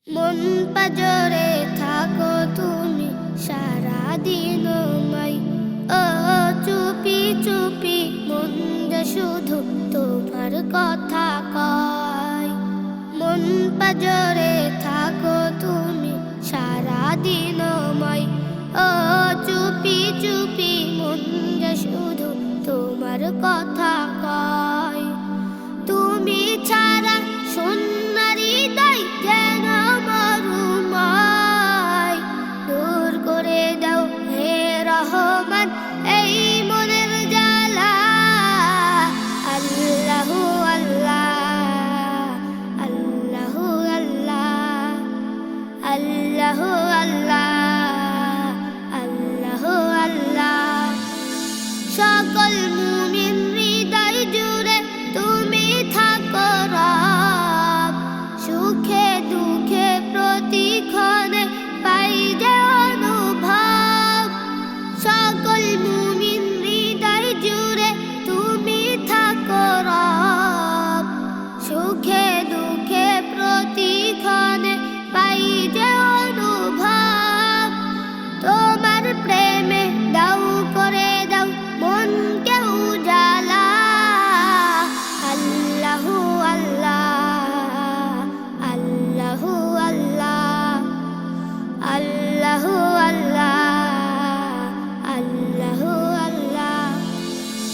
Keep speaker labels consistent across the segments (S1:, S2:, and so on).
S1: মন পাজরে থাকো তুমি সারাদিন মাই, ও চুপি চুপি মন যে শুধু তোমার কথা কয়। মন পাজরে থাকো তুমি সারাদিন মাই, ও চুপি চুপি মন যে শুধু তোমার কথা কয়। তুমি ছাড়া সোনারি দাই যেন মরুময়, দূর করে দাও হে রহমান এই মনের জ্বালা। আল্লাহু আল্লাহ, আল্লাহু আল্লাহ, আল্লাহু আল্লাহ, আল্লাহু আল্লাহ। সকল মুমিন হৃদয় জুড়ে তুমি থাকো রব, সুখে দুঃখে প্রতিক্ষণে পাই যে অনুভব। সকল মুমিন হৃদয় জুড়ে তুমি থাকো রব, সুখে দুঃখে প্রতিক্ষণে পাই যে অনুভব। তোমার প্রেমে দাও করে দাও মনকে উজালা। আল্লাহু আল্লাহ, আল্লাহু আল্লাহ, আল্লাহু আল্লাহ, আল্লাহু আল্লাহ।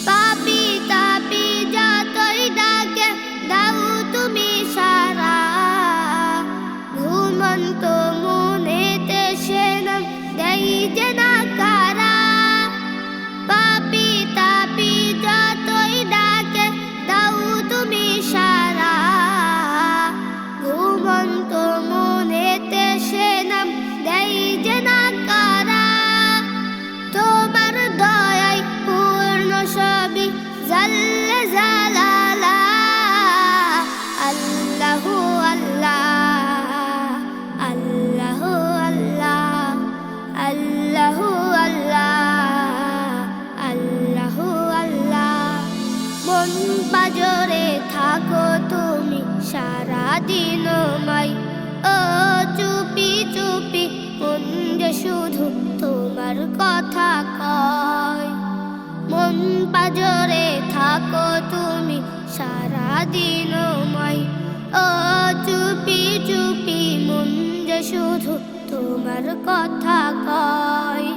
S1: পাপি তাপি যতই ডাকে দাও তুমি সারা, ঘুমন্ত মনেতে সে নাম দেই যে না কারা। পাপি তাপি যতই ডাকে দাও তুমি সারা, ঘুমন্ত মনেতে সে নাম দেই যে না কারা। তোমার দয়ায় পূর্ণ সবই জাল্লে জালালা। আল্লাহু আল্লাহ, আল্লাহু আল্লাহ, আল্লাহু আল্লাহ, আল্লাহু আল্লাহ। মন পাজরে থাকো তুমি সারাদিন মাই, ও চুপি চুপি মন যে শুধু তোমার কথা কয়। মন পাজরে থাকো তুমি সারাদিন মাই, ও চুপি চুপি মন যে শুধু তোমার কথা কয়।